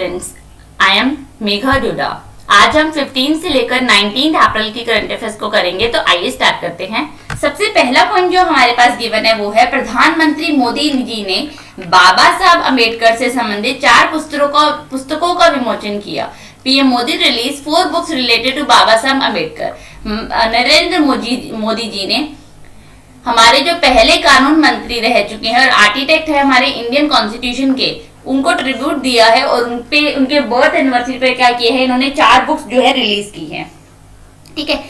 Students, I am Megha डोडा। आज हम 15 से लेकर 19 अप्रैल की करंट अफेयर्स को करेंगे। तो आइए स्टार्ट करते हैं। सबसे पहला पॉइंट जो हमारे पास गिवन है वो है प्रधानमंत्री मोदी जी ने बाबा साहब अम्बेडकर से संबंधित 4 पुस्तकों का विमोचन किया। PM Modi release 4 books related to Baba Saheb Ambedkar. Narendra Modi ji ने हमारे जो पहले कानून मंत्री रह चुके हैं और आर्किटेक्ट है हमारे इंडियन कॉन्स्टिट्यूशन के, उनको ट्रिब्यूट दिया है और उनके बर्थ एनिवर्सरी पे क्या किया है, इन्होंने 4 बुक्स जो है रिलीज की है। ठीक है,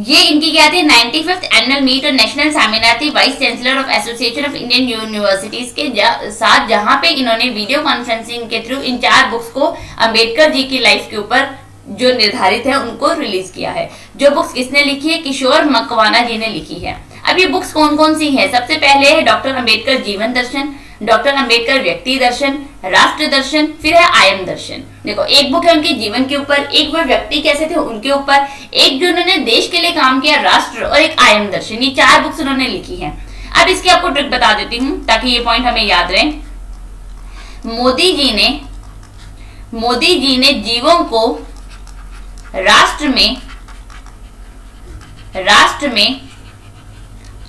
ये इनकी क्या थी, 95th एनुअल मीट और नेशनल सेमिनार थी vice chancellor of association of Indian universities के साथ, जहां पे इन्होंने वीडियो कॉन्फ्रेंसिंग के थ्रू इन 4 बुक्स को अंबेडकर जी की लाइफ के ऊपर जो निर्धारित है उनको रिलीज किया है। जो बुक्स किसने लिखी है, किशोर मकवाना जी ने लिखी है। अब ये बुक्स कौन कौन सी है, सबसे पहले है डॉक्टर अंबेडकर जीवन दर्शन, डॉक्टर अंबेडकर व्यक्ति दर्शन, राष्ट्र दर्शन, फिर है आयम दर्शन। देखो, एक बुक है उनके जीवन के ऊपर, एक वो व्यक्ति कैसे थे उनके ऊपर, एक जो उन्होंने देश के लिए काम किया राष्ट्र, और एक आयम दर्शन। ये 4 बुक्स उन्होंने लिखी है। अब इसकी आपको ट्रिक बता देती हूँ ताकि ये पॉइंट हमें याद रहे। मोदी जी ने जीवों को राष्ट्र में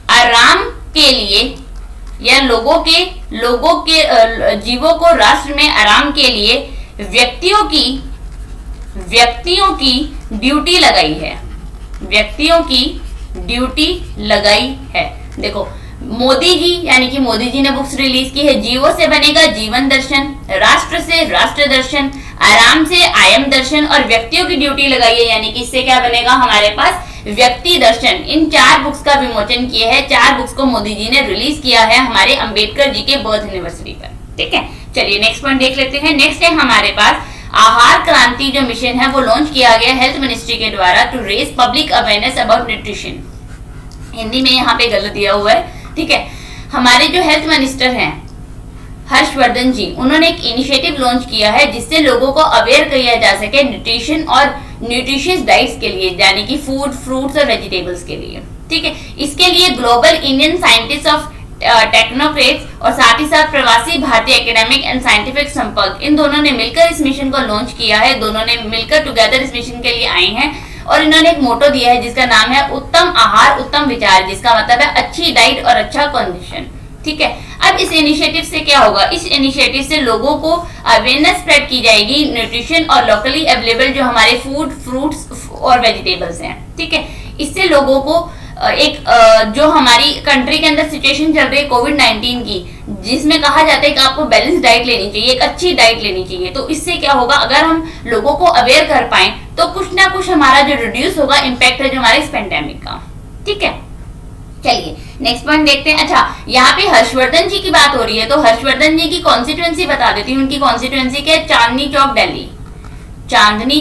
आराम के लिए या लोगों के जीवों को राष्ट्र में आराम के लिए व्यक्तियों की ड्यूटी लगाई है। देखो, मोदी जी यानी कि मोदी जी ने बुक्स रिलीज की है। जीवों से बनेगा जीवन दर्शन, राष्ट्र से राष्ट्र दर्शन, आराम से आयम दर्शन, और व्यक्तियों की ड्यूटी लगाई है यानी कि इससे क्या बनेगा हमारे पास व्यक्ति दर्शन। इन 4 बुक्स का विमोचन किया है। 4 बुक्स को मोदी जी ने रिलीज किया है हमारे अंबेडकर जी के बर्थ एनिवर्सरी पर। ठीक है, चलिए नेक्स्ट पॉइंट देख लेते हैं। नेक्स्ट है हमारे पास आहार क्रांति जो मिशन है वो लॉन्च किया गया हेल्थ मिनिस्ट्री के द्वारा to raise public awareness about nutrition. Hindi में यहाँ पे गलत दिया हुआ है। ठीक है, हमारे जो हेल्थ मिनिस्टर हैं हर्षवर्धन जी, उन्होंने एक इनिशिएटिव लॉन्च किया है जिससे लोगों को अवेयर किया जा सके न्यूट्रिशन और न्यूट्रिशियस डाइट्स के लिए, यानी कि फूड, फ्रूट्स और वेजिटेबल्स के लिए। ठीक है, इसके लिए global Indian scientist of technocrats और साथ ही साथ प्रवासी भारतीय एकेडमिक एंड साइंटिफिक संपर्क, इन दोनों ने मिलकर इस मिशन को लॉन्च किया है। दोनों ने मिलकर टुगेदर इस मिशन के लिए आए हैं और इन्होंने एक मोटो दिया है जिसका नाम है उत्तम आहार उत्तम विचार, जिसका मतलब है अच्छी डाइट और अच्छा कंडीशन। ठीक है, अब इस इनिशिएटिव से क्या होगा, इस इनिशिएटिव से लोगों को अवेयरनेस स्प्रेड की जाएगी न्यूट्रिशन और लोकली अवेलेबल जो हमारे फूड, फ्रूट्स और वेजिटेबल्स हैं। ठीक है, इससे लोगों को एक जो हमारी कंट्री के अंदर सिचुएशन चल रही है कोविड-19 की, जिसमें कहा जाता है कि आपको बैलेंस डाइट लेनी चाहिए, एक अच्छी डाइट लेनी चाहिए, तो इससे क्या होगा, अगर हम लोगों को अवेयर कर पाए तो कुछ ना कुछ हमारा जो रिड्यूस होगा इम्पैक्ट है जो हमारे इस पेंडेमिक का। ठीक है, चलिए नेक्स्ट पॉइंट देखते हैं। अच्छा, यहाँ पे हर्षवर्धन जी की बात हो रही है तो हर्षवर्धन जी की कॉन्स्टिट्यूएंसी बता देती हूँ। उनकी कॉन्स्टिट्यूएंसी क्या है, चांदनी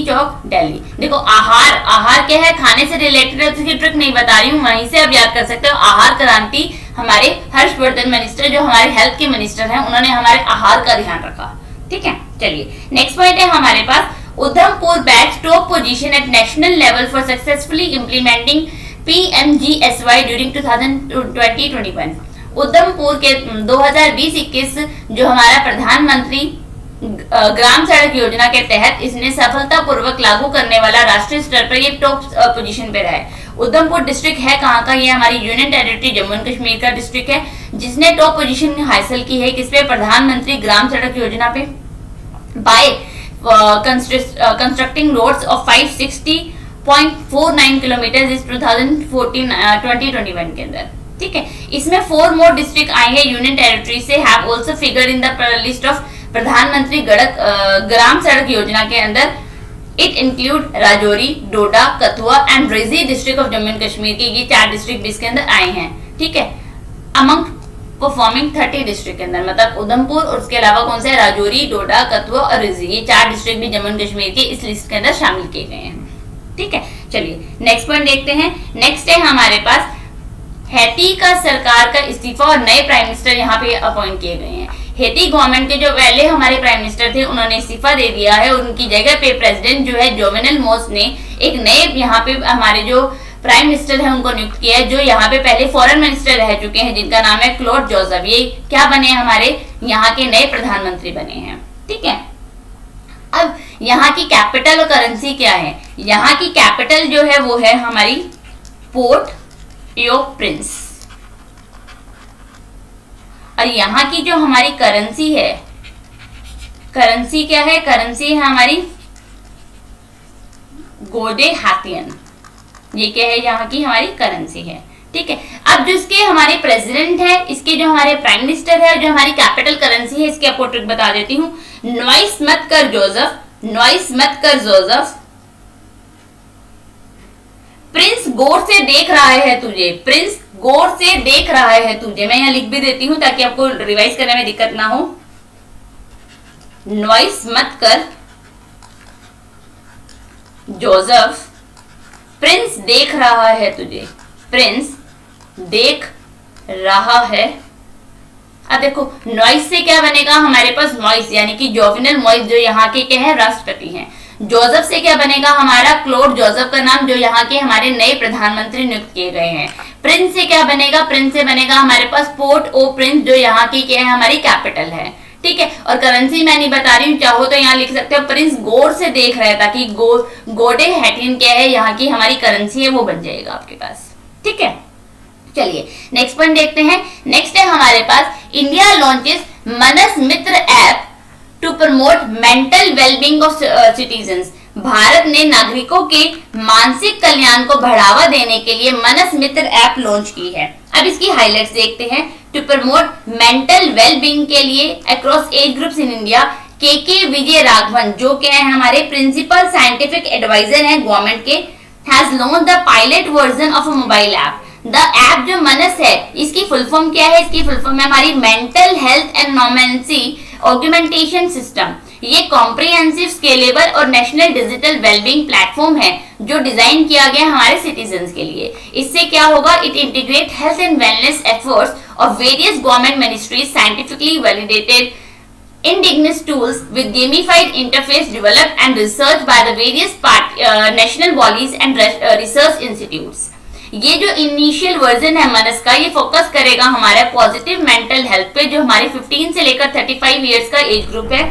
चौक दिल्ली। देखो, आहार क्या है, खाने से रिलेटेड है, तो उसकी ट्रिक नहीं बता रही हूँ, वहीं से आप याद कर सकते हो। आहार क्रांति हमारे हर्षवर्धन मिनिस्टर जो हमारे हेल्थ के मिनिस्टर हैं, उन्होंने हमारे आहार का ध्यान रखा। ठीक है, चलिए नेक्स्ट पॉइंट है हमारे पास Udhampur bags top position at national level for successfully implementing PMGSY during 2020-21। Udhampur के 2020-21 जो हमारा प्रधानमंत्री ग्राम सड़क योजना के तहत इसने सफलतापूर्वक लागू करने वाला राष्ट्रीय स्तर पर ये टॉप पोजीशन पे रहा है। उधमपुर डिस्ट्रिक्ट है कहाँ का, ये हमारी union territory Jammu and Kashmir का डिस्ट्रिक्ट है, जिसने टॉप पोजीशन हासिल की है किस पे, प्रधानमंत्री ग्राम सड़क योजना पे, by constructing roads of 560.49 kilometre इस 2014-2021 के अंदर। ठीक है, इसमें 4 मोर डिस्ट्रिक्ट आए हैं यूनियन टेरिटरी से, have also figure in the list of Pradhan Mantri Gram सड़क योजना के अंदर। It include Rajouri, Doda, Kathua and Reasi district of Jammu and Kashmir के, ये 4 डिस्ट्रिक्ट भी इसके अंदर आए हैं। ठीक है, अमंग परफॉर्मिंग 30 डिस्ट्रिक्ट के अंदर, मतलब उधमपुर और उसके अलावा कौन से, राजौरी, डोडा, कथुआ और रेजी, ये 4 डिस्ट्रिक्ट भी जम्मू एंड कश्मीर के इस लिस्ट के अंदर शामिल किए गए हैं। ठीक है, चलिए नेक्स्ट पॉइंट देखते हैं। नेक्स्ट है हमारे पास हैती का सरकार का इस्तीफा और नए प्राइम मिनिस्टर यहाँ पे अपॉइंट किए गए हैं। हैती गवर्नमेंट के जो पहले हमारे प्राइम मिनिस्टर थे उन्होंने इस्तीफा दे दिया है और उनकी जगह पे प्रेसिडेंट जो है जोवेनल मोस ने एक नए यहाँ पे हमारे जो प्राइम मिनिस्टर है उनको नियुक्त किया है, जो यहाँ पे पहले फॉरेन मिनिस्टर रह चुके हैं, जिनका नाम है क्लॉड जोसेफ। ये क्या बने, हमारे यहाँ के नए प्रधानमंत्री बने हैं। ठीक है, यहाँ की कैपिटल और करेंसी क्या है? यहाँ की कैपिटल जो है वो है हमारी पोर्ट ओ प्रिंस, और यहाँ की जो हमारी करेंसी है, करेंसी क्या है? करेंसी है हमारी गोडे हाथियन। ये क्या है? यहाँ की हमारी करेंसी है। ठीक है, अब जो इसके हमारे प्रेसिडेंट है, इसके जो हमारे प्राइम मिनिस्टर है, जो हमारी कैपिटल करेंसी है, इसके आपको ट्रिक बता देती हूँ। नॉइस मत कर जोसेफ, नॉइस मत कर जोसेफ, प्रिंस गौर से देख रहा है तुझे, प्रिंस गौर से देख रहा है तुझे। मैं यहाँ लिख भी देती हूँ ताकि आपको रिवाइज करने में दिक्कत ना हो। नॉइस मत कर जोसेफ, प्रिंस देख रहा है तुझे, प्रिंस देख रहा है। अब देखो नॉइस से क्या बनेगा हमारे पास? नॉइस यानी कि जोविनल मॉइस जो यहाँ के क्या है? राष्ट्रपति हैं। जोसेफ से क्या बनेगा हमारा? क्लोड जोसेफ का नाम, जो यहाँ के हमारे नए प्रधानमंत्री नियुक्त किए गए हैं। प्रिंस से क्या बनेगा? प्रिंस से बनेगा हमारे पास पोर्ट ओ प्रिंस, जो यहाँ की क्या है? हमारी कैपिटल है। ठीक है, और करेंसी मैं नहीं बता रही हूँ, चाहो तो यहाँ लिख सकते हो प्रिंस गौर से देख रहे हैं, ताकि गोडे हैटियन क्या है? यहाँ की हमारी करेंसी है, वो बन जाएगा आपके पास। ठीक है, चलिए नेक्स्ट पॉइंट देखते हैं। नेक्स्ट है हमारे पास India launches Manas Mitra app to promote mental wellbeing of citizens. Bharat ने नागरिकों के मानसिक कल्याण को बढ़ावा देने के लिए मनस मित्र ऐप लॉन्च की है। अब इसकी हाइलाइट्स देखते हैं। टू प्रमोट मेंटल वेलबींग के लिए across age groups in India, के विजय राघवन जो क्या है? हमारे प्रिंसिपल साइंटिफिक एडवाइजर हैं गवर्नमेंट के, has launch the pilot version of a mobile app. The app जो मनस है, इसकी फुल फॉर्म क्या है? इसकी फुल फॉर्म है हमारी mental health and normalcy augmentation system. ये कॉम्प्रिहेंसिव, स्केलेबल और नेशनल डिजिटल वेलबींग प्लेटफॉर्म है जो डिजाइन किया गया हमारे सिटीजन्स के लिए। इससे क्या होगा? It integrate health and wellness efforts of various government ministries, scientifically validated indigenous tools with gamified interface developed and researched by the various national bodies and research institutes. ये जो इनिशियल वर्जन है मनस का, ये फोकस करेगा हमारे positive mental health पे, जो हमारे 15 से लेकर 35 इयर्स का एज ग्रुप है।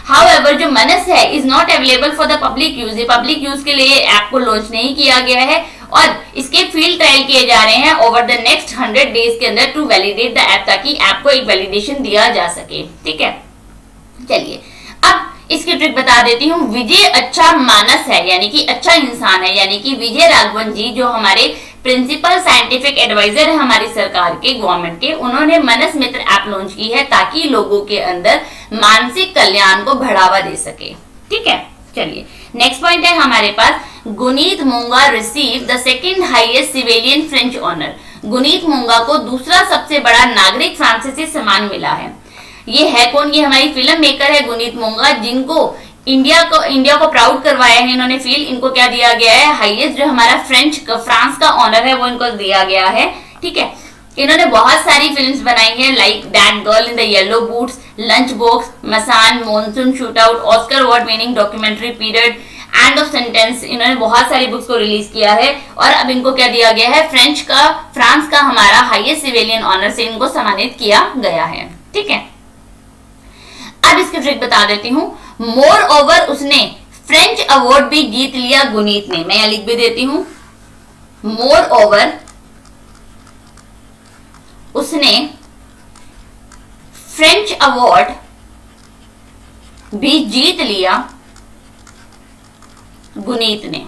हाउएवर जो मनस है is not available for the public use. ये पब्लिक यूज के लिए ऐप को लॉन्च नहीं किया गया है, और इसके फील्ड ट्रायल किए जा रहे हैं ओवर द नेक्स्ट 100 डेज के अंदर टू वैलिडेट द ऐप, ताकि ऐप को एक वैलिडेशन दिया जा सके। ठीक है, चलिए अब इसकी ट्रिक बता देती हूँ। विजय अच्छा मानस है, यानी कि अच्छा इंसान है, यानी कि विजय राघवन जी जो हमारे प्रिंसिपल साइंटिफिक एडवाइजर है हमारी सरकार के, गवर्नमेंट के, उन्होंने मनस मित्र ऐप लॉन्च की है ताकि लोगों के अंदर मानसिक कल्याण को बढ़ावा दे सके। ठीक है, चलिए नेक्स्ट पॉइंट है हमारे पास। Guneet Monga receive the second highest civilian French honour. Guneet Monga को दूसरा सबसे बड़ा नागरिक फ्रांसीसी सम्मान मिला है। ये है कौन? ये हमारी फिल्म मेकर है गुनीत मोंगा, जिनको इंडिया को प्राउड करवाया है इन्होंने फील। इनको क्या दिया गया है? हाईएस्ट जो हमारा फ्रांस का ऑनर है वो इनको दिया गया है। ठीक है, इन्होंने बहुत सारी फिल्म्स बनाई हैं, like that girl in the yellow boots, lunch box, Masaan, monsoon shootout, Oscar award winning documentary period, end of sentence. इन्होंने बहुत सारी बुक्स को रिलीज किया है, और अब इनको क्या दिया गया है? फ्रांस का हमारा हाईएस्ट सिविलियन ऑनर से इनको सम्मानित किया गया है। ठीक है, अब इसकी ट्रिक बता देती हूँ। मोर ओवर उसने फ्रेंच अवार्ड भी जीत लिया गुनीत ने। मैं यहां लिख भी देती हूँ, मोर ओवर उसने फ्रेंच अवार्ड भी जीत लिया गुनीत ने।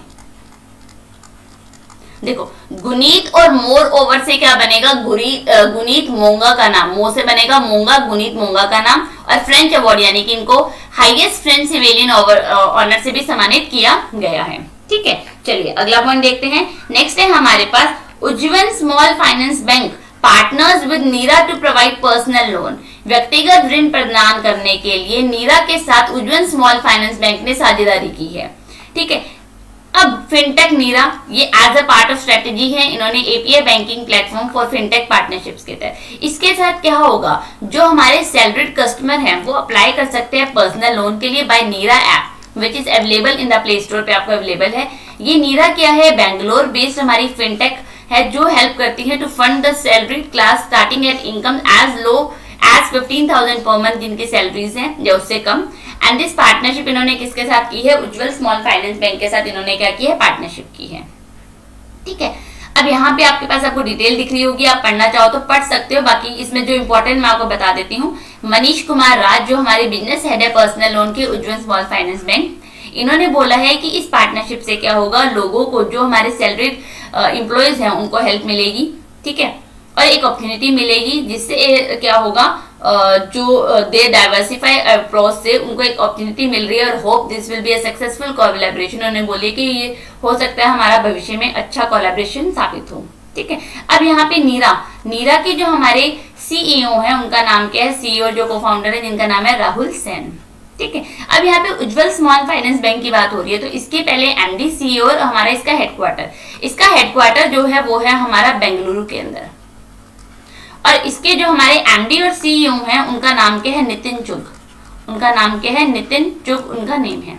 देखो गुनीत और मोर ओवर से क्या बनेगा? गुनीत मोंगा का नाम, मो से बनेगा मोंगा, गुनीत मोंगा का नाम, और फ्रेंच अवार्ड यानी कि इनको हाईएस्ट फ्रेंच सिविलियन ऑनर से भी सम्मानित किया गया है। ठीक है, चलिए अगला पॉइंट देखते हैं। नेक्स्ट है हमारे पास Ujjivan small finance bank partners with Neera to provide personal loan. व्यक्तिगत ऋण प्रदान करने के लिए नीरा के साथ उज्जीवन स्मॉल फाइनेंस बैंक ने साझेदारी की है। ठीक है, अब फिनटेक नीरा ये as a part of strategy है, इन्होंने API banking platform for fintech partnerships के तहत। इसके साथ क्या होगा? जो हमारे सैलरीड कस्टमर हैं वो अप्लाई कर सकते हैं पर्सनल लोन के लिए by Nira app, which is available in the play store पे आपको अवेलेबल है। ये नीरा क्या है? बैंगलोर बेस्ड हमारी फिनटेक है जो हेल्प करती है to fund the salaried class starting at income as low as 15,000 per month जिनकी सैलरीज हैं या उससे कम, एंड दिस पार्टनरशिप इन्होंने किसके साथ की है, उज्जवल स्मॉल फाइनेंस बैंक के साथ इन्होंने क्या की है, पार्टनरशिप की है। ठीक है, अब यहाँ पे आपके पास आपको डिटेल दिख रही होगी, आप पढ़ना चाहो तो पढ़ सकते हो, बाकी इसमें जो इंपॉर्टेंट मैं आपको बता देती हूँ। मनीष कुमार राज जो हमारे बिजनेस हेड है पर्सनल लोन के उज्जवल स्मॉल फाइनेंस बैंक, इन्होंने बोला है कि इस पार्टनरशिप से क्या होगा, लोगों को जो हमारे सैलरीड एम्प्लॉयज हैं उनको हेल्प मिलेगी। ठीक है, और एक अपॉर्चुनिटी मिलेगी जिससे क्या होगा, जो दे डाइवर्सिफाई अप्रोच से उनको एक अपॉर्चुनिटी मिल रही है और hope this will be a successful collaboration. उन्होंने बोले कि ये हो सकता है हमारा भविष्य में अच्छा कोलैबोरेशन साबित हो। ठीक है, अब यहाँ पे नीरा के जो हमारे सीईओ हैं उनका नाम क्या है, सीईओ जो को फाउंडर है जिनका नाम है राहुल सेन। ठीक है, अब यहाँ पे उज्जवल स्मॉल फाइनेंस बैंक की बात हो रही है, तो इसके पहले एमडी सीईओ और हमारा इसका हेडक्वार्टर जो है वो है हमारा बेंगलुरु के अंदर, और इसके जो हमारे एमडी और सीईओ हैं उनका नाम क्या है, नितिन चुग। उनका नाम क्या है, नितिन चुग उनका नेम है।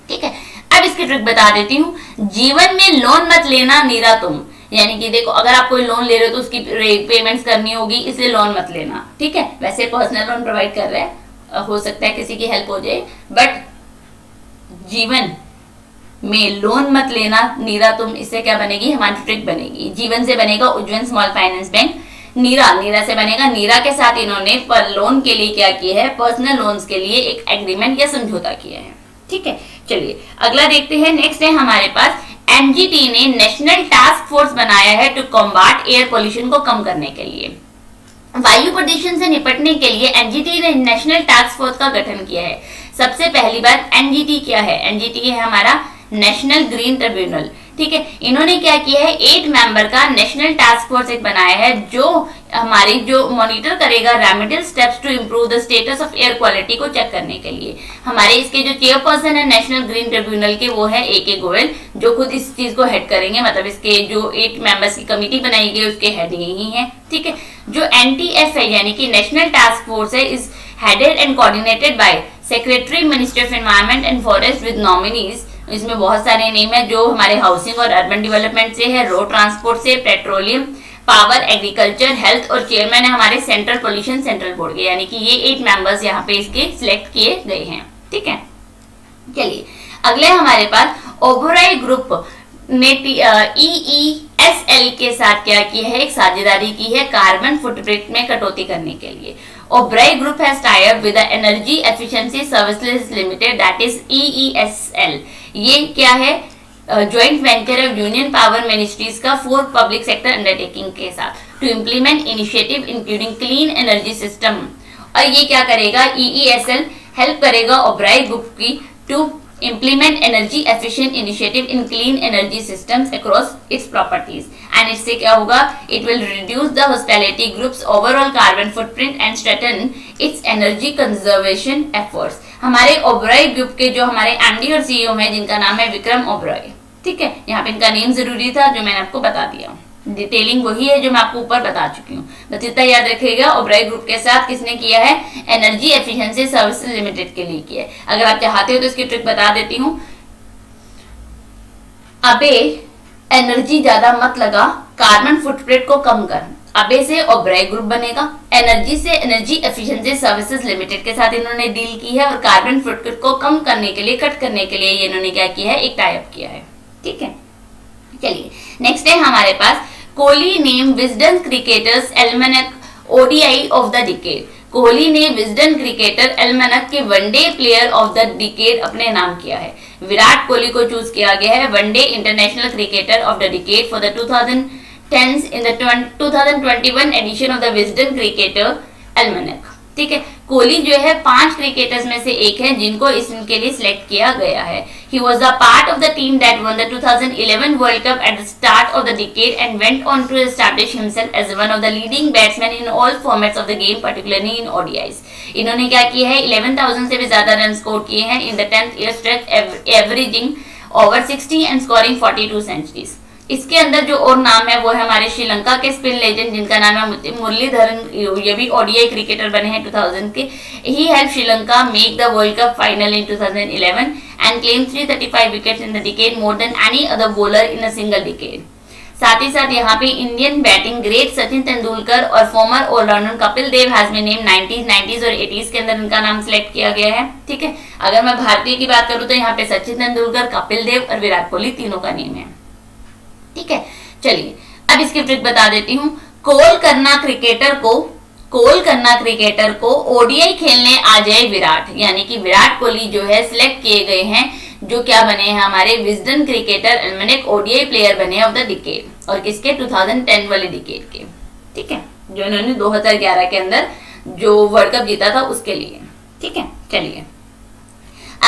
ठीक है, अब इसकी ट्रिक बता देती हूँ, जीवन में लोन मत लेना नीरा तुम, यानी कि देखो अगर आप कोई लोन ले रहे हो तो उसकी पेमेंट्स करनी होगी, इसलिए लोन मत लेना। ठीक है, वैसे पर्सनल लोन प्रोवाइड कर रहे हैं, हो सकता है किसी की हेल्प हो जाए, बट जीवन में लोन मत लेना नीरा तुम, इससे क्या बनेगी, हमारी ट्रिक बनेगी। जीवन से बनेगा उज्जवल स्मॉल फाइनेंस बैंक, नीरा से बनेगा, नीरा के साथ इन्होंने पर लोन के लिए क्या किया है, पर्सनल लोन्स के लिए एक एग्रीमेंट या समझौता किया है। ठीक है, चलिए अगला देखते हैं। नेक्स्ट है हमारे पास एनजीटी ने नेशनल टास्क फोर्स बनाया है टू कॉम्बैट एयर पोल्यूशन को कम करने के लिए। वायु प्रदूषण से निपटने के लिए एनजीटी ने नेशनल टास्क फोर्स का गठन किया है। सबसे पहली बात, एनजीटी क्या है, एनजीटी है हमारा नेशनल ग्रीन ट्रिब्यूनल। ठीक है, इन्होंने क्या किया है, 8 मेंबर का नेशनल टास्क फोर्स एक बनाया है जो हमारी जो मॉनिटर करेगा remedial steps to improve the status of air quality को चेक करने के लिए। हमारे इसके जो चेयरपर्सन है नेशनल ग्रीन ट्रिब्यूनल के वो है AK गोयल, जो खुद इस चीज को हेड करेंगे, मतलब इसके जो 8 मेंबर्स की कमेटी बनाई गई उसके हेड यही है। ठीक है, जो NTF है यानी कि नेशनल टास्क फोर्स है, is headed and coordinated by secretary ministry of environment and forest with nominees. इसमें बहुत सारे नेम है जो हमारे हाउसिंग और अर्बन डेवलपमेंट से है, रोड ट्रांसपोर्ट से, पेट्रोलियम, पावर, एग्रीकल्चर, हेल्थ, और चेयरमैन है हमारे सेंट्रल पोल्यूशन सेंट्रल बोर्ड के, यानी कि ये 8 मेंबर्स यहाँ पे इसके सिलेक्ट किए गए हैं। ठीक है, चलिए अगले हमारे पास ओबेरॉय ग्रुप ने EESL के साथ क्या की है, एक साझेदारी की है कार्बन फुटप्रिंट में कटौती करने के लिए। Oberoi group has tie up with the energy efficiency services limited, that is EESL। ये क्या है, joint venture of union power ministries का 4 पब्लिक सेक्टर अंडरटेकिंग के साथ to implement initiative including clean energy system. और ये क्या करेगा, EESL हेल्प करेगा ओबेरॉय ग्रुप की to implement energy efficient initiative in clean energy systems across its properties, and इससे क्या होगा, it will reduce the hospitality group's overall carbon footprint and strengthen its energy conservation efforts। हमारे Oberoi group के जो हमारे MD और CEO हैं जिनका नाम है विक्रम ओबेरॉय। ठीक है, यहाँ पे इनका नेम जरूरी था जो मैंने आपको बता दिया, डिटेलिंग वही है जो मैं आपको ऊपर बता चुकी हूँ, बस इतना याद रखिएगा। ओबेरॉय ग्रुप के साथ किसने किया है, एनर्जी एफिशिएंसी सर्विसेज लिमिटेड के लिए किया है। अगर आप चाहते हो तो इसकी ट्रिक बता देती हूँ। अबे एनर्जी ज्यादा मत लगा, कार्बन फुटप्रिंट को कम कर, अबे से ओबेरॉय ग्रुप बनेगा। एनर्जी से एनर्जी एफिशिएंसी सर्विसेज लिमिटेड के साथ इन्होंने डील की है और कार्बन फुटप्रिंट को कम करने के लिए, कट करने के लिए इन्होंने क्या किया है, एक टाई अप किया है। ठीक है, चलिए नेक्स्ट है हमारे पास Kohli named Wisden cricketers almanack ODI of the decade. Kohli ने विजडन क्रिकेटर एल्मनक के one day player of the decade अपने नाम किया है। विराट कोहली को चूज किया गया है one day international cricketer of the decade for the 2010s in the 2021 edition of the Wisden cricketer almanack. ठीक है, कोहली जो है 5 क्रिकेटर्स में से एक है जिनको इसके लिए सिलेक्ट किया गया है। He was a part of the team that won the 2011 World Cup at the start of the decade and went on to establish himself as one of the leading batsmen in all formats of the game, particularly in ODIs। इन्होंने क्या किया है, 11,000 से भी ज्यादा run score किए हैं in the 10th year stretch, averaging over 60 and scoring 42 centuries. इसके अंदर जो और नाम है वो है हमारे श्रीलंका के स्पिन लेजेंड जिनका नाम है मुरलीधरन, ये भी ODI क्रिकेटर बने हैं 2000 के। He help Sri Lanka make the world cup final in 2011 and claimed 335 wickets in the decade, more than any other bowler in a single decade। साथ ही साथ यहाँ पे Indian batting great Sachin Tendulkar और former allrounder Kapil Dev has been named 90s और 80s के अंदर इनका नाम सिलेक्ट किया गया है। ठीक है, अगर मैं भारतीय की बात करूं तो यहाँ पे सचिन तेंदुलकर, कपिल देव और विराट कोहली तीनों का नेम है। ठीक है, चलिए अब इसकी ट्रिक बता देती हूँ। कॉल करना क्रिकेटर को ओडीआई खेलने आ जाए विराट, यानी कि विराट कोहली जो है सिलेक्ट किए गए हैं, जो क्या बने हैं हमारे विजडन क्रिकेटर एल्मेनिक ओडीआई प्लेयर बने ऑफ द डिकेड, और किसके 2010 वाले डिकेड के। ठीक है, जो इन्होंने 2011 के अंदर जो वर्ल्ड कप जीता था उसके लिए। ठीक है, चलिए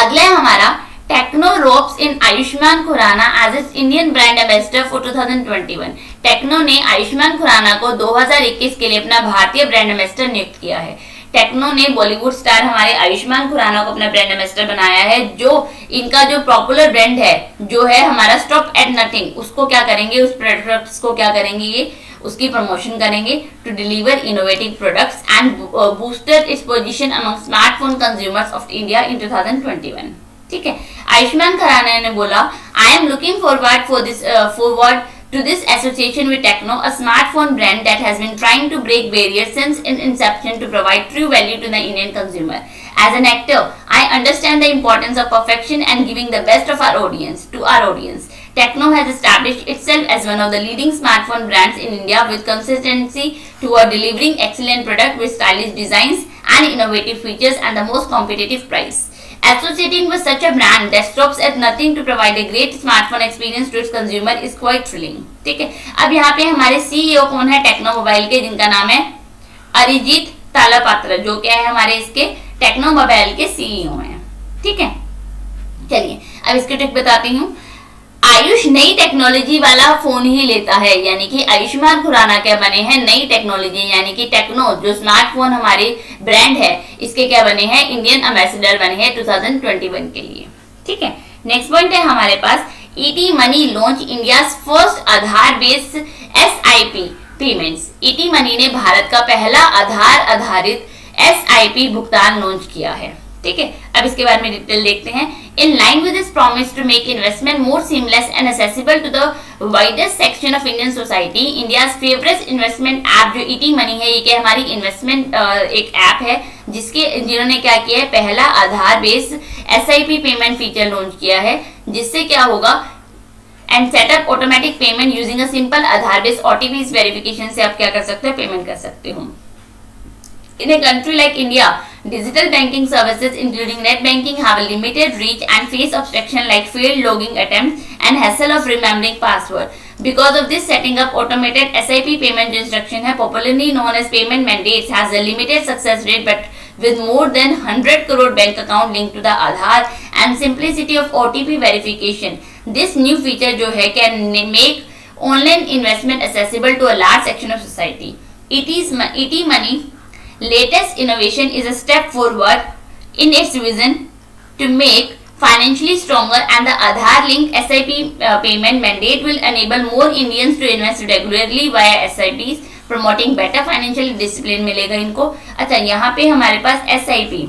अगला है हमारा Tecno ropes in Ayushmann Khurrana as its Indian brand ambassador for 2021। Tecno ने आयुष्मान खुराना को 2021 के लिए अपना भारतीय ब्रांड एम्बेसडर नियुक्त किया है। टेक्नो ने बॉलीवुड स्टार हमारे आयुष्मान खुराना को अपना ब्रांड एम्बेसडर बनाया है। जो इनका जो पॉपुलर ब्रांड है जो है हमारा स्टॉप एट नथिंग, उसको क्या करेंगे, उस प्रोडक्ट्स को क्या करेंगे, ये उसकी प्रमोशन करेंगे to deliver innovative products and booster its position among smartphone consumers of India in 2021। ठीक है, आयुष्मान खुराना ने बोला I am looking forward to this association with Techno, a smartphone brand that has been trying to break barriers since its inception to provide true value to the Indian consumer. As an actor, I understand the importance of perfection and giving the best of our audience to our audience. Techno has established itself as one of the leading smartphone brands in India with consistency toward delivering excellent product with stylish designs and innovative features and the most competitive price. Associating with such a brand that stops at nothing to provide a great smartphone experience to its consumer is quite thrilling. ठीक है, अब यहाँ पे हमारे CEO कौन है Tecno mobile के, जिनका नाम है अरिजीत तालापात्र, जो क्या है हमारे इसके टेक्नो मोबाइल के सीईओ हैं। ठीक है, चलिए अब इसकी ट्रिक बताती हूँ। आयुष नई टेक्नोलॉजी वाला फोन ही लेता है, यानी कि आयुष्मान खुराना क्या बने हैं, नई टेक्नोलॉजी, यानी कि टेक्नो जो स्मार्टफोन हमारे ब्रांड है इसके क्या बने हैं, इंडियन एम्बेसडर बने हैं 2021 के लिए। ठीक है, नेक्स्ट पॉइंट है हमारे पास ET money launch India first Aadhaar based SIP payments. ET money ने भारत का पहला आधार आधारित एसआईपी भुगतान लॉन्च किया है। ठीक है, अब इसके बारे में डिटेल देखते हैं। In line with this promise to make investment more seamless and accessible to the widest section of Indian society, India's favourite investment app जो ईटी मनी है, ये क्या हमारी इन्वेस्टमेंट एक ऐप है जिन्होंने क्या किया है, पहला Aadhaar based SIP payment feature launch किया है, जिससे क्या होगा and setup automatic payment using a simple Aadhaar based OTP verification से आप क्या कर सकते हो, पेमेंट कर सकते हो। In a country like India, digital banking services including net banking have a limited reach and face obstruction like failed login attempts and hassle of remembering password. Because of this, setting up automated SIP payment instruction है, popularly known as payment mandates, has a limited success rate, but with more than 100 crore bank account linked to the Aadhaar and simplicity of OTP verification, this new feature जो है can make online investment accessible to a large section of society. ET Money latest innovation is a step forward in its vision to make financially stronger, and the Aadhaar linked SIP payment mandate will enable more Indians to invest regularly via SIPs, promoting better financial discipline मिलेगा इनको। अच्छा, यहाँ पे हमारे पास SIP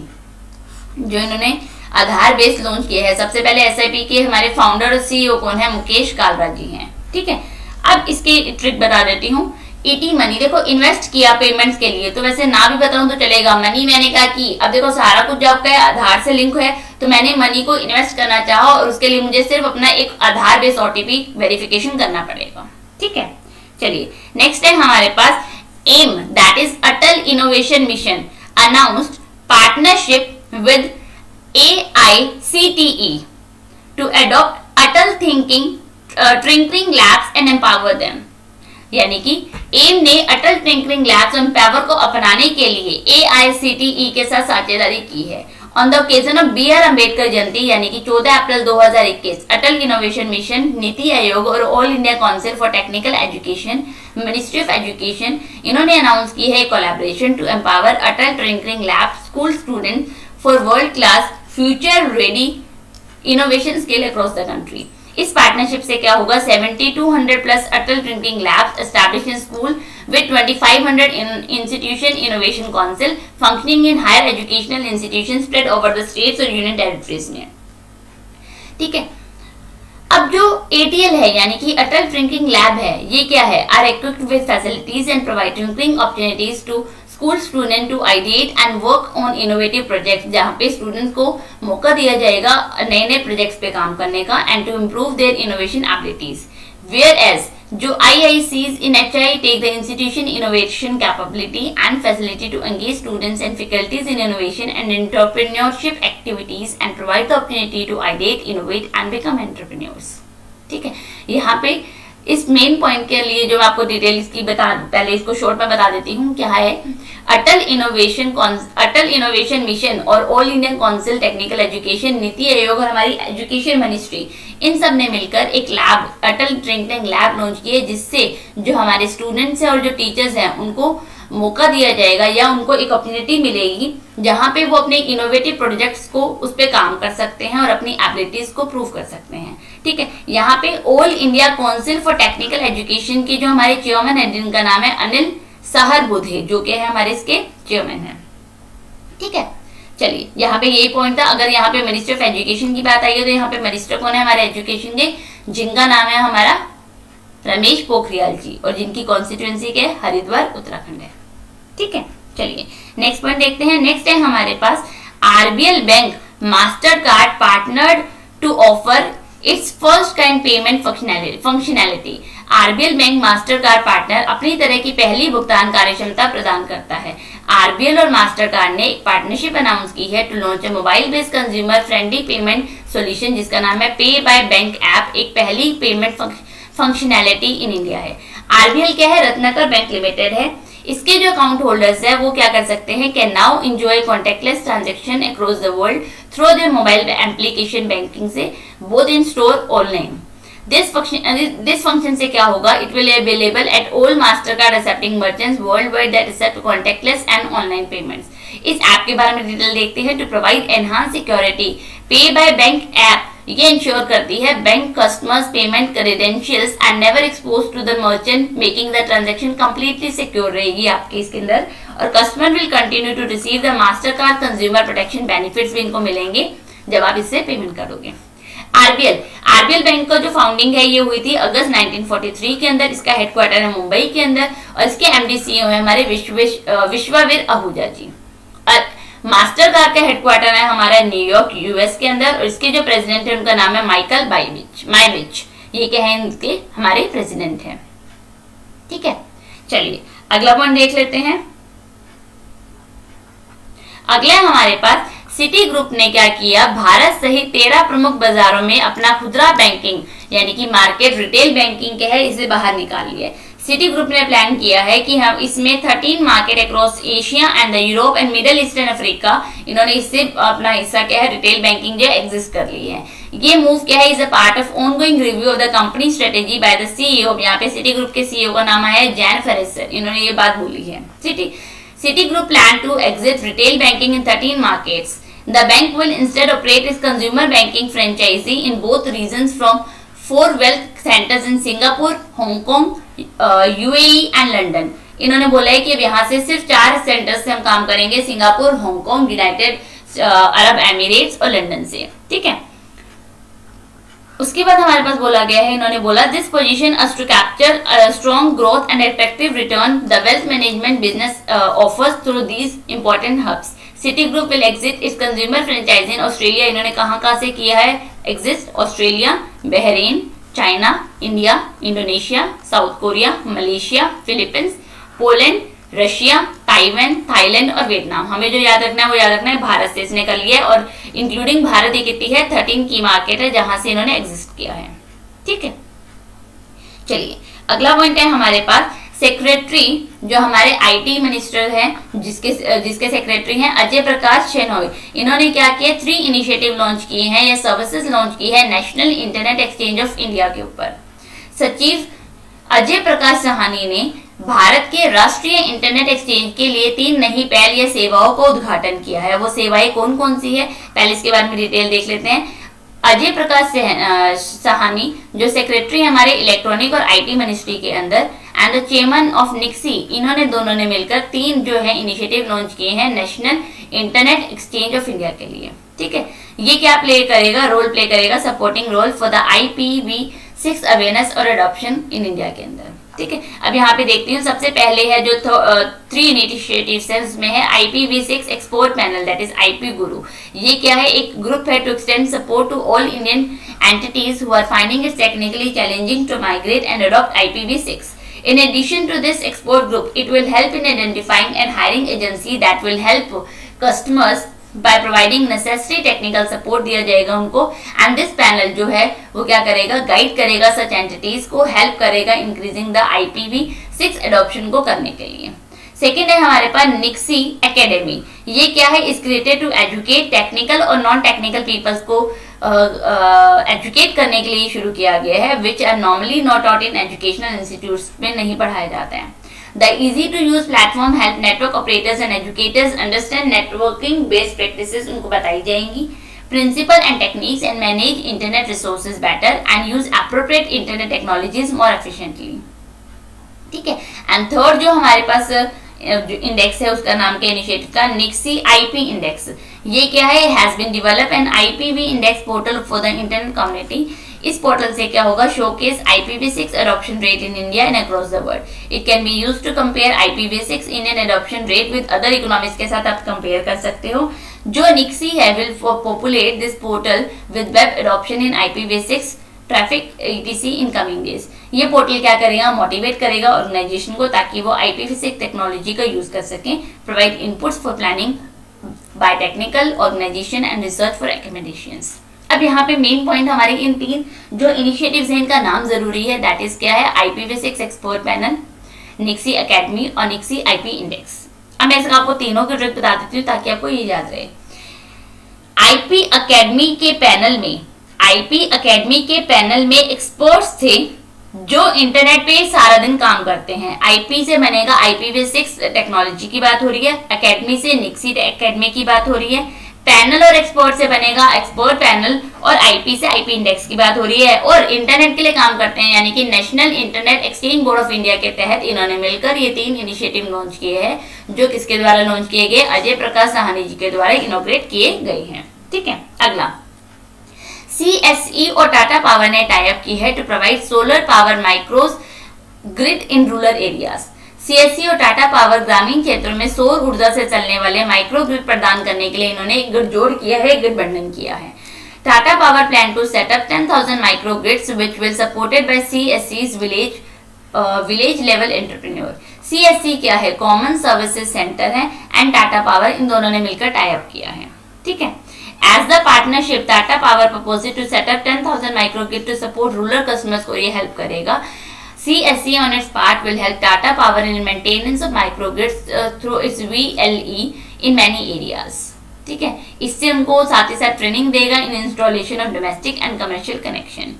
जो इन्होंने आधार based launch किया है, सबसे पहले SIP के हमारे फाउंडर और सीईओ कौन है, मुकेश कालरा जी हैं। ठीक है, अब इसकी ट्रिक बता देती हूँ। ईटी मनी देखो इन्वेस्ट किया पेमेंट्स के लिए, तो वैसे ना भी बताऊं तो चलेगा, मनी मैंने क्या की, अब देखो सारा कुछ जो आपका आधार से लिंक है, तो मैंने मनी को इन्वेस्ट करना चाहा और उसके लिए मुझे सिर्फ अपना एक आधार बेस्ड ओटीपी वेरिफिकेशन करना पड़ेगा। ठीक है, चलिए नेक्स्ट है हमारे पास AIM, that is Atal innovation mission announced partnership with AICTE to adopt Atal thinking labs and empower them, यानी कि एम ने अटल टिंकरिंग लैब्स और एम्पावर को अपनाने के लिए AICTE के साथ साझेदारी की है। On the occasion of BR Ambedkar Jayanti, यानी कि 14 अप्रैल 2021, अटल इनोवेशन मिशन, नीति आयोग और all India council for technical education, ministry of education, इन्होंने अनाउंस की है collaboration to empower Atal tinkering lab school student for world class future ready innovation skill across the country. इस partnership से क्या होगा, 7200 plus Atal tinkering labs established in school with 2500 institution innovation council functioning in higher educational institutions spread over the states और union territories में। ठीक है, अब जो ATL है यानी कि अटल टिंकरिंग लैब है, ये क्या है? Are equipped with facilities and provide tinkering opportunities to school student to ideate and work on innovative projects, जहाँ पे स्टूडेंट्स को मौका दिया जाएगा नए नए प्रोजेक्ट्स पे काम करने का and to improve their innovation abilities. Whereas जो IICs in HI take the institution innovation capability and facility to engage students and faculties in innovation and entrepreneurship activities and provide the opportunity to ideate, innovate and become entrepreneurs। ठीक है, यहाँ पे इस main point के लिए जो मैं आपको डिटेल इसकी पहले इसको शॉर्ट में बता देती हूँ क्या है। अटल इनोवेशन मिशन और all Indian council technical education, नीति आयोग और हमारी एजुकेशन मिनिस्ट्री, इन सब ने मिलकर एक लैब, अटल टिंकरिंग लैब लॉन्च की है, जिससे जो हमारे स्टूडेंट्स हैं और जो टीचर्स हैं उनको मौका दिया जाएगा या उनको एक अपॉर्चुनिटी मिलेगी जहां पे वो अपने इनोवेटिव प्रोजेक्ट्स को उस पे काम कर सकते हैं और अपनी एबिलिटीज को प्रूव कर सकते हैं। ठीक है, यहाँ पे all India council for technical education के जो हमारे चेयरमैन है, जिनका नाम है अनिल सहरबुद्धे, जो कि है हमारे इसके चेयरमैन है। ठीक है, चलिए यहाँ पे ये पॉइंट था। अगर यहाँ पे मिनिस्टर ऑफ एजुकेशन की बात आई है तो यहाँ पे मिनिस्टर कौन है हमारे एजुकेशन के, जिनका नाम है हमारा रमेश पोखरियाल जी, और जिनकी कॉन्स्टिट्यूएंसी के हरिद्वार उत्तराखंड है। ठीक है, चलिए नेक्स्ट पॉइंट देखते हैं। नेक्स्ट है हमारे पास RBL bank Mastercard partnered to offer its first kind payment functionality. RBL bank Mastercard partner अपनी तरह की पहली भुगतान कार्यक्षमता प्रदान करता है। RBL और मास्टर कार्ड ने एक पार्टनरशिप अनाउंस की है to launch a mobile based consumer friendly payment solution, जिसका नाम है पे बाय बैंक ऐप, एक पहली पेमेंट फंक्शनैलिटी इन इंडिया है। RBL क्या है? रत्नाकर बैंक लिमिटेड है। इसके जो अकाउंट होल्डर्स है वो क्या कर सकते हैं, can now enjoy contactless transaction across the world through their mobile application banking से, both in store online. This function से क्या होगा, it will available at all Mastercard accepting merchants worldwide that accept contactless and online payments. इस app के बारे में detail देखते हैं। To provide enhance security, pay by bank app ये इंश्योर करती है bank customers payment credentials and never expose to the merchant, making the transaction completely secure रहेगी आपके इसके अंदर, और customer will continue to receive the Mastercard consumer protection benefits भी इनको मिलेंगे जब आप इससे पेमेंट करोगे। आरबीएल बैंक का जो फाउंडिंग है ये हुई थी अगस्त 1943 के अंदर। इसका हेडक्वार्टर है मुंबई के अंदर और इसके MD CEO है हमारे विश्वावीर आहूजा जी। और मास्टर कार्ड का हेडक्वार्टर है हमारा न्यूयॉर्क US के अंदर, और इसके जो प्रेसिडेंट है उनका नाम है माइकल माइविच। ये क्या है, इनके हमारे प्रेसिडेंट हैं। ठीक है, चलिए अगला पॉइंट देख लेते हैं। अगला हमारे पास सिटी ग्रुप ने क्या किया, भारत सहित 13 प्रमुख बाजारों में अपना खुदरा बैंकिंग यानी कि मार्केट रिटेल बैंकिंग के है इसे बाहर निकाल लिया। सिटी ग्रुप ने प्लान किया है कि हम इसमें 13 market across Asia and the Europe and middle eastern Africa, इन्होंने इससे अपना हिस्सा क्या है रिटेल बैंकिंग जो एग्जिस्ट कर ली है। ये मूव क्या है, is a part of ongoing review of the company strategy by the CEO। यहाँ पे सिटी ग्रुप के CEO का नाम है जैन फेरेसर, इन्होंने ये बात बोली है। Citigroup plan to exit retail banking in 13 markets. The bank will instead operate its consumer banking franchisee in both regions from 4 wealth centers in Singapore, Hong Kong, UAE and London। इन्होंने बोला है कि अब यहाँ से सिर्फ 4 centres से हम काम करेंगे, Singapore, Hong Kong, United Arab Emirates और लंदन से। ठीक है, उसके बाद हमारे पास बोला गया है, इन्होंने बोला this position us to capture strong growth and attractive return the wealth management business offers through these important hubs. Citigroup will exit its consumer franchise in Australia. इन्होंने कहाँ से किया है exit, Australia, Bahrain, China, India, Indonesia, South Korea, Malaysia, Philippines, Poland, Russia, Taiwan, Thailand और Vietnam. हमें जो याद रखना है वो याद रखना है भारत से इसने कर लिया है, और इंक्लूडिंग भारत ये कितनी है 13 की मार्केट है जहां से इन्होंने एग्जिस्ट किया है। ठीक है, चलिए अगला पॉइंट है हमारे पास सेक्रेटरी, जो हमारे IT मिनिस्टर हैं जिसके सेक्रेटरी हैं अजय प्रकाश शेनॉय। इन्होंने क्या किया, 3 इनिशिएटिव लॉन्च किए हैं या सर्विसेज लॉन्च की है national internet exchange of India के ऊपर। सचिव अजय प्रकाश सहानी ने भारत के राष्ट्रीय इंटरनेट एक्सचेंज के लिए 3 नई पहल या सेवाओं का उद्घाटन किया है। वो सेवाएं कौन कौन सी है, पहले इसके बारे में डिटेल देख लेते हैं। अजय प्रकाश सहानी जो सेक्रेटरी हमारे इलेक्ट्रॉनिक और IT मिनिस्ट्री के अंदर एंड द चेयरमैन ऑफ निक्सी, इन्होंने दोनों ने मिलकर 3 जो है इनिशिएटिव लॉन्च किए हैं national internet exchange of India के लिए। ठीक है, ये क्या प्ले करेगा, रोल प्ले करेगा, supporting role for the IPv6 awareness और अडॉप्शन इन इंडिया के अंदर। ठीक है, अब यहाँ पे देखती हूँ, सबसे पहले है जो 3 इनिशिएटिव्स है, उसमें है IPv6 export panel, that is IP Guru. ये क्या है, एक ग्रुप है to extend support to all Indian entities who are finding it technically challenging to migrate and adopt IPv6. In addition to this export group, it will help in identifying and hiring agency that will help customers by providing necessary technical support दिया जाएगा उनको। and this panel जो है वो क्या करेगा, guide करेगा सच entities को, हेल्प करेगा इंक्रीजिंग द IPv6 एडॉप्शन को करने के लिए। सेकेंड है हमारे पास निक्सी एकेडमी। ये क्या है, is created to educate technical और नॉन टेक्निकल पीपल्स को एजुकेट करने के लिए शुरू किया गया है, which are normally not taught in educational institutes में नहीं पढ़ाया जाता है। The easy to use platform help network operators and educators understand networking best practices, उनको बताई जाएंगी, principle and techniques and manage internet resources better and use appropriate internet technologies more efficiently। ठीक है, एंड थर्ड जो हमारे पास जो index है उसका नाम क्या, इनिशिएटिव का निक्सी IP इंडेक्स। ये क्या है, has been develop an IPv index portal for the internet community. इस पोर्टल से क्या होगा, showcase IPv6 adoption rate in India and across the world. It can be used to compare IPv6 Indian adoption rate with other economies के साथ आप compare कर सकते हो। जो निक्सी है will populate this portal with web adoption in IPv6 traffic etc in coming days. ये portal क्या करेगा, मोटिवेट करेगा ऑर्गेनाइजेशन को ताकि वो IPv6 टेक्नोलॉजी का यूज कर सकें, provide inputs for planning by technical organisation and research for recommendations. अब यहाँ पे मेन पॉइंट हमारे इन 3 जो इनिशिएटिव्स हैं इनका नाम जरूरी है, दैट इज क्या है, IPv6 एक्सपोर्ट पैनल, निक्सी एकेडमी और निक्सी IP इंडेक्स। अब मैं इसका आपको तीनों की ट्रिक बता देती हूँ ताकि आपको ये याद रहे। IP एकेडमी के पैनल में एक्सपर्ट्स थे जो इंटरनेट पे सारा दिन काम करते हैं। IP से बनेगा IPv6 टेक्नोलॉजी की बात हो रही है, एकेडमी से निक्सी एकेडमी की बात हो रही है, पैनल और एक्सपर्ट से बनेगा एक्सपर्ट पैनल, और IP से IP इंडेक्स की बात हो रही है, और इंटरनेट के लिए काम करते हैं यानी कि national internet exchange board of India के तहत इन्होंने मिलकर ये 3 इनिशिएटिव लॉन्च किए हैं, जो किसके द्वारा लॉन्च किए गए, अजय प्रकाश साहनी जी के द्वारा इनॉग्रेट किए गए हैं। ठीक है, अगला CSE और टाटा पावर ने टाई अप की है to provide solar power micros grid in rural areas. CSE और टाटा पावर ग्रामीण क्षेत्रों में सौर ऊर्जा से चलने वाले माइक्रो ग्रिड प्रदान करने के लिए इन्होंने एक गठजोड़ किया है, गठबंधन किया है। Tata power plan to set up 10,000 micro grids which will supported by CSE's village level entrepreneur. CSE क्या है, कॉमन सर्विसेज सेंटर है, एंड टाटा पावर, इन दोनों ने मिलकर टाई अप किया है। ठीक है, As the partnership, Tata Power proposes to set up 10,000 microgrid to support rural customers को ये help करेगा। CSE on its part will help Tata Power in maintenance of microgrids through its VLE in many areas। ठीक है, इससे उनको साथ ही साथ training देगा in installation of domestic and commercial connection।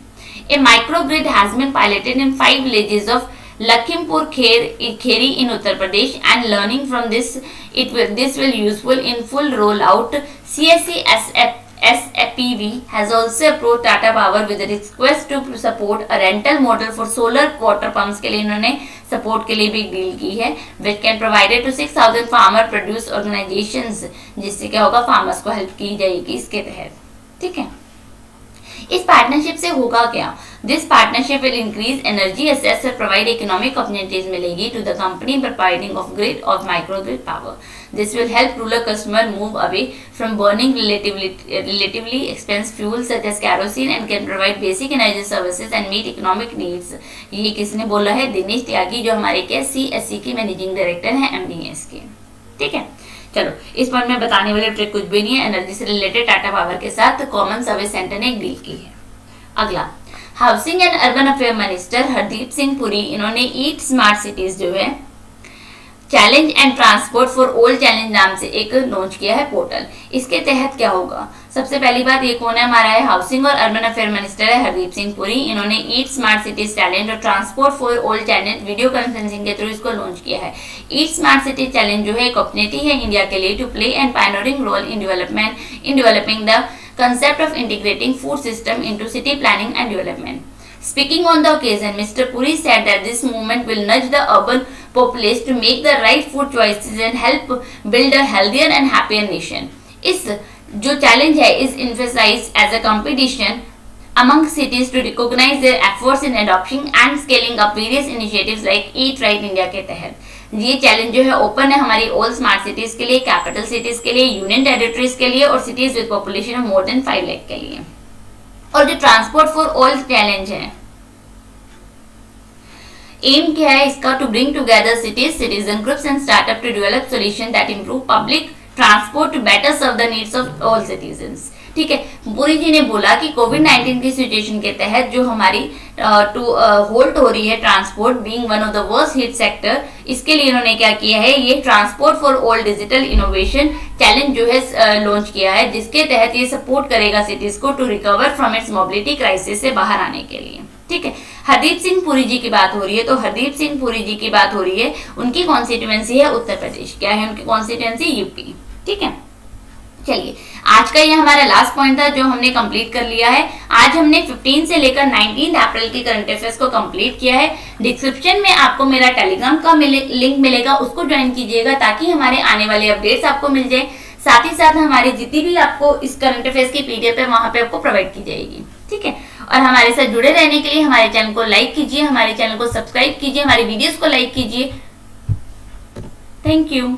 A microgrid has been piloted in 5 villages of Lakhimpur Kheri in Uttar Pradesh, and learning from this this will useful in full rollout। CSE SPV has also approached Tata Power with a request to support a rental model for solar water pumps के लिए इन्होंने support के लिए भी deal की है, which can provided to 6,000 farmer produce organizations, जिससे क्या होगा, फार्मर्स को हेल्प की जाएगी इसके तहत। ठीक है, इस पार्टनरशिप से होगा क्या, this partnership will increase energy access और प्रोवाइड इकोनॉमिक अपॉर्चुनिटीज मिलेगी to the company by providing off grid of micro grid power. This will help rural customer move away from burning relatively expensive fuel such as kerosene and can provide basic energy services and meet economic needs. ये किसने बोला है, दिनेश त्यागी, जो हमारे क्या CSE के managing director हैं MDS के। ठीक है, चलो इस पर मैं बताने वाली ट्रिक कुछ भी नहीं है, एनर्जी से रिलेटेड टाटा पावर के साथ कॉमन सर्विस सेंटर ने एक डील की है। अगला, housing and urban affair minister Hardeep Singh Puri, इन्होंने ईट स्मार्ट सिटीज जो है challenge and transport for all challenge नाम से एक लॉन्च किया है पोर्टल। इसके तहत क्या होगा, सबसे पहली बात, ये कौन है, हमारा है हाउसिंग और अर्बन अफेयर मिनिस्टर है हरदीप सिंह पुरी। इन्होंने ईट स्मार्ट सिटीज चैलेंज और transport for all challenge video conferencing के थ्रू इसको लॉन्च किया है। ईट स्मार्ट सिटी चैलेंज जो है एक अपॉर्चुनिटी है इंडिया के लिए to play and pioneering role in developing the concept of integrating food system into city planning and development. Speaking on the occasion, Mr. Puri said that this movement will nudge the urban populace to make the right food choices and help build a healthier and happier nation. इस जो challenge है is emphasized as a competition among cities to recognize their efforts in adopting and scaling up various initiatives like Eat Right India के तहत। ये challenge जो है open है हमारी ऑल स्मार्ट सिटीज के लिए, कैपिटल सिटीज के लिए, यूनियन टेरिटरीज के लिए और cities with population of more than 5 lakh के लिए। और जो ट्रांसपोर्ट फॉर ऑल चैलेंज है, एम क्या है इसका? To bring together cities, citizen groups and startup to develop solution that improve public transport to better serve the needs of all citizens. ठीक है, पुरी जी ने बोला कि कोविड-19 की सिचुएशन के तहत जो हमारी होल्ड हो रही है transport being one of the worst hit sector, इसके लिए इन्होंने क्या किया है, ये transport for all digital innovation challenge जो है लॉन्च किया है, जिसके तहत ये सपोर्ट करेगा सिटीज को to recover from its mobility crisis से बाहर आने के लिए। ठीक है, हरदीप सिंह पुरी जी की बात हो रही है, तो हरदीप सिंह पुरी जी की बात हो रही है, उनकी कॉन्स्टिट्यूएंसी है उत्तर प्रदेश। क्या है उनकी कॉन्स्टिट्यूएंसी? यूपी। ठीक है, चलिए आज का ये हमारा लास्ट पॉइंट था जो हमने कंप्लीट कर लिया है। आज हमने 15 से लेकर 19 अप्रैल की करंट अफेयर्स को कंप्लीट किया है। डिस्क्रिप्शन में आपको मेरा टेलीग्राम का लिंक मिलेगा, उसको ज्वाइन कीजिएगा ताकि हमारे आने वाले अपडेट्स आपको मिल जाए। साथ ही साथ हमारी जितनी भी आपको इस करंट अफेयर्स की पीडीएफ है वहां पे आपको प्रोवाइड की जाएगी। ठीक है, और हमारे साथ जुड़े रहने के लिए हमारे चैनल को लाइक कीजिए, हमारे चैनल को सब्सक्राइब कीजिए, हमारी वीडियोस को लाइक कीजिए। Thank you.